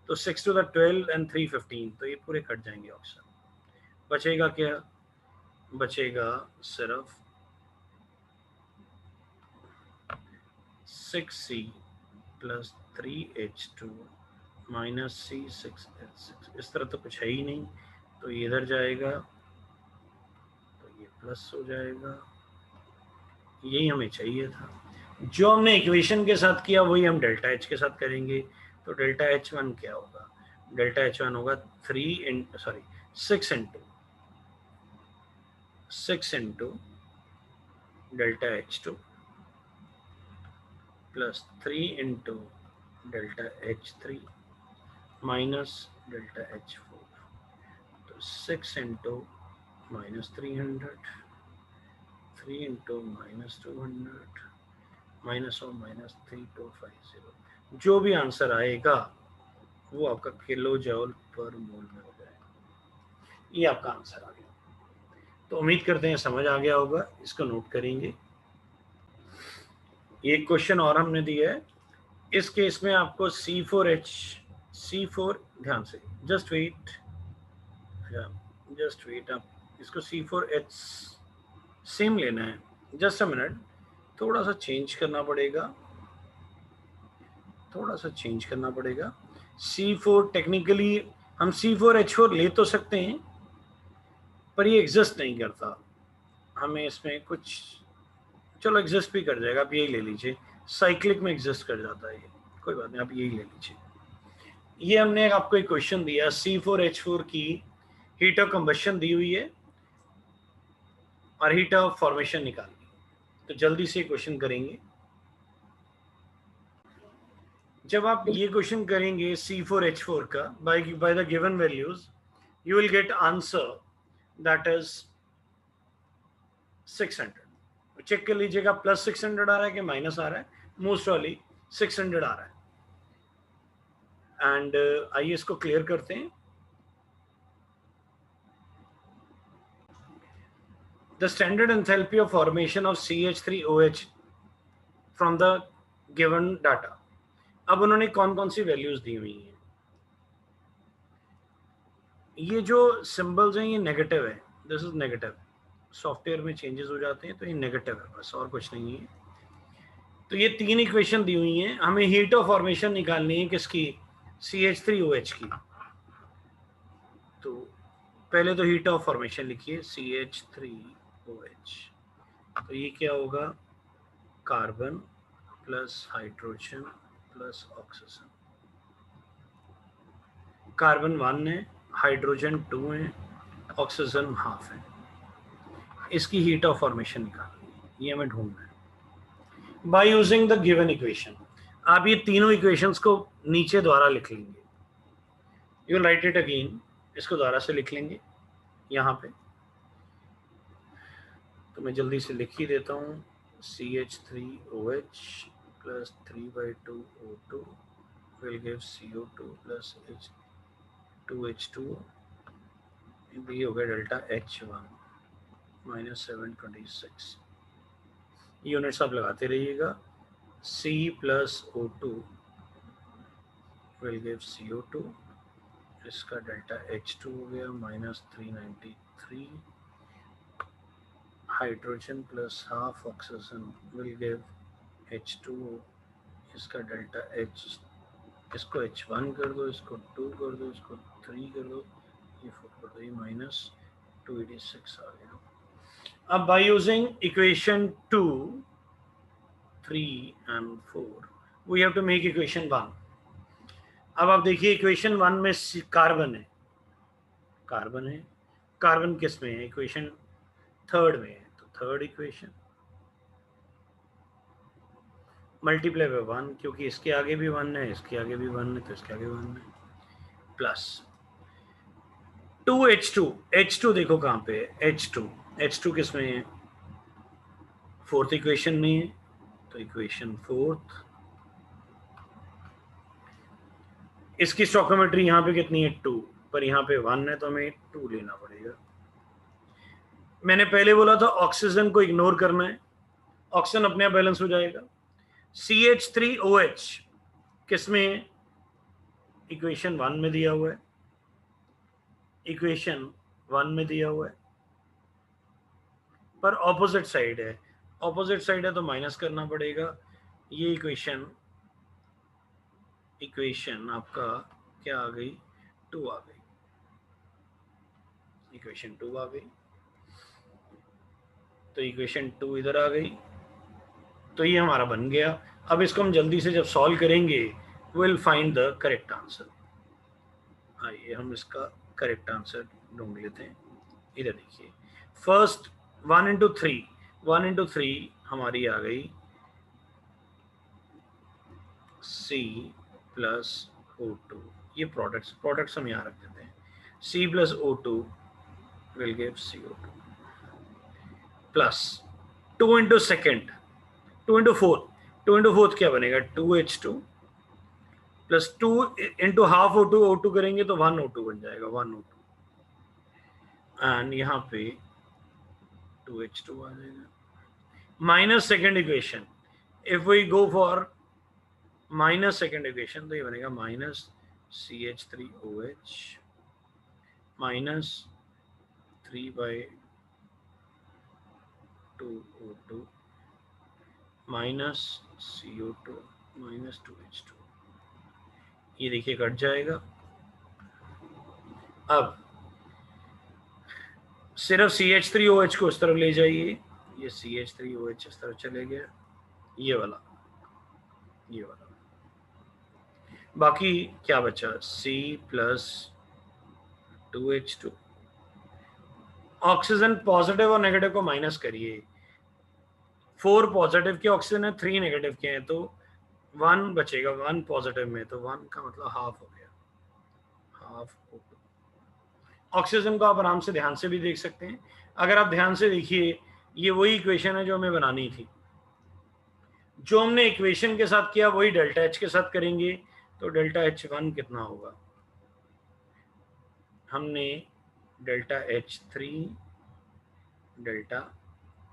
Speaker 1: तो 6 to the 12 and 3 15, तो ये पूरे कट जाएंगे ऑक्सीजन. बचेगा क्या? बचेगा सिर्फ 6C plus 3H2 minus C6H6. इस तरह तो कुछ है ही नहीं, तो ये इधर जाएगा, तो ये प्लस हो जाएगा. यही हमें चाहिए था. जो हमने इक्वेशन के साथ किया वही हम डेल्टा H के साथ करेंगे. तो डेल्टा H1 क्या होगा? डेल्टा H1 होगा 6 into delta H2 plus 3 into delta H3 minus delta H4. तो 6 into minus 300, 3 into minus 200 minus और माइनस 3250. जो भी आंसर आएगा वो आपका किलो जूल पर मोल में हो जाएगा. ये आपका आंसर आ गया. तो उम्मीद करते हैं समझ आ गया होगा. इसको नोट करेंगे. ये क्वेश्चन और हमने दिया है. इस केस में आपको C4, ध्यान से जस्ट वेट, आप इसको C4H सेम लेना है. जस्ट अ मिनट, थोड़ा सा चेंज करना पड़ेगा. C4 टेक्निकली हम C4H4 ले तो सकते हैं, पर ये एग्जिस्ट नहीं करता. हमें इसमें कुछ, चलो एग्जिस्ट भी कर जाएगा, आप यही ले लीजिए. साइक्लिक में एग्जिस्ट कर जाता है ये, कोई बात नहीं, आप यही ले लीजिए. ये हमने आपको एक क्वेश्चन दिया, C4H4 की हीट ऑफ कंबशन दी हुई है और हीट ऑफ फॉर्मेशन निकालनी. तो जल्दी से क्वेश्चन करेंगे. जब आप ये क्वेश्चन करेंगे C4H4 का by the given values, you will get answer that is 600. Check कर लीजिएगा प्लस 600 आ रहा है कि माइनस आ रहा है. मोस्ट वाली 600 आ रहा है. एंड आइए इसको क्लियर करते हैं. The standard enthalpy of formation of CH3OH from the given data. अब उन्होंने कौन कौन सी वैल्यूज दी हुई हैं ये जो सिंबल्स हैं ये नेगेटिव है, दिस इज नेगेटिव, सॉफ्टवेयर में चेंजेस हो जाते हैं तो ये नेगेटिव है, बस और कुछ नहीं है। तो ये 3 इक्वेशन दी हुई हैं, हमें हीट ऑफ फॉर्मेशन निकालनी है किसकी, CH3OH की। तो पहले तो हीट ऑफ फॉर्मेशन लिखिए CH3OH, तो ये क्या होगा, carbon plus hydrogen plus oxygen. Carbon 1 है, हाइड्रोजन 2 है, ऑक्सीजन हाफ है। इसकी हीट ऑफ फॉर्मेशन निकालनी है, ये हमें ढूंढना है by using the given equation. आप ये तीनों इक्वेशंस को नीचे द्वारा लिख लेंगे, you will write it again, इसको द्वारा से लिख लेंगे यहाँ पे। तो मैं जल्दी से लिख ही देता हूँ, CH3OH plus 3/2O2 will give CO2 plus H2H2O, ये हो गया डेल्टा H1 -726। यूनिट्स आप लगाते रहिएगा, C plus O2 will give CO2, इसका डेल्टा H2 हो गया -393। Hydrogen plus half oxygen will give H2O, इसका डेल्टा H, इसको H1 कर दो, इसको 2 कर दो, इसको 3 कर दो, ये 4 कर दो, ये -286 आ गया। अब by using equation 2, 3 and 4 we have to make equation 1। अब आप देखिए इक्वेशन 1 में कार्बन है, कार्बन है, कार्बन किस में है, इक्वेशन 3 में है, तो थर्ड इक्वेशन मल्टीप्लाई बाय 1, क्योंकि इसके आगे भी 1 है, इसके आगे भी 1 है, तो इसके आगे 1 है, प्लस 2H2, H2 देखो कहाँ पे है, H2 किस में है, फोर्थ इक्वेशन में है, तो इक्वेशन 4th, इसकी स्टोइकोमेट्री यहाँ पे कितनी है 2, पर यहाँ पे 1 है तो हमें 2 लेना पड़ेगा। मैंने पहले बोला था ऑक्सीजन को इग्नोर करना है, ऑक्सीजन अपने आप बैलेंस हो जाएगा। CH3OH किस में है, इक्वेशन 1 में दिया हुआ है, इक्वेशन 1 में दिया हुआ है, पर ऑपोजिट साइड है, ऑपोजिट साइड है तो माइनस करना पड़ेगा। ये इक्वेशन आपका क्या आ गई, 2 आ गई, इक्वेशन 2 आ गई, तो इक्वेशन 2 इधर आ गई, तो ये हमारा बन गया। अब इसको हम जल्दी से जब सॉल्व करेंगे will find the correct answer. आइए हम इसका करेक्ट आंसर ढूंढ लेते हैं। इधर देखिए, फर्स्ट 1 into 3 हमारी आ गई C प्लस O2, ये प्रोडक्ट्स हम यहाँ रख देते हैं, C plus O2 will give CO2 plus 2 into second, 2 into fourth क्या बनेगा, 2H2 plus 2 into half O2 करेंगे तो 1 O2 बन जाएगा, 1 O2, एंड यहाँ पे 2H2 आ जाएगा, minus second equation, if we go for minus second equation तो ये बनेगा minus CH3OH minus 3/2O2 minus CO2 minus 2H2, ये देखिए कट जाएगा। अब सिर्फ CH3OH को इस तरफ ले जाइए, ये CH3OH इस तरफ चले गया, ये वाला, बाकी क्या बचा, C plus 2H2, oxygen positive और नेगेटिव को माइनस करिए, 4 पॉजिटिव के ऑक्सीजन है, 3 नेगेटिव के हैं, तो 1 बचेगा, 1 पॉजिटिव में, तो 1 का मतलब हाफ हो गया, हाफ O2। ऑक्सीजन को आप आराम से ध्यान से भी देख सकते हैं, अगर आप ध्यान से देखिए ये वही इक्वेशन है जो हमें बनानी थी, जो हमने इक्वेशन के साथ किया वही डेल्टा H के साथ करेंगे, तो डेल्टा H1 कितना होगा, हमने delta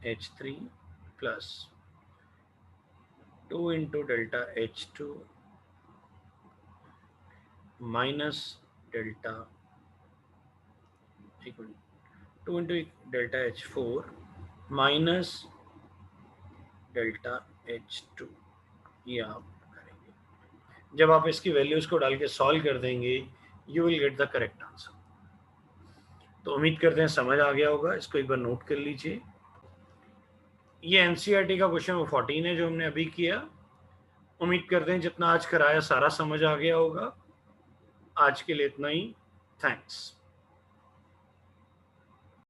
Speaker 1: H3 plus 2 into delta H2 minus delta equal 2 into delta H4 minus delta H2, ये आप करेंगे। जब आप इसकी वैल्यूज को डाल के सॉल्व कर देंगे you will get the correct answer. तो उम्मीद करते हैं समझ आ गया होगा, इसको एक बार नोट कर लीजिए। ये एनसीईआरटी का क्वेश्चन 14 है जो हमने अभी किया। उम्मीद करते हैं जितना आज कराया सारा समझ आ गया होगा। आज के लिए इतना ही, थैंक्स।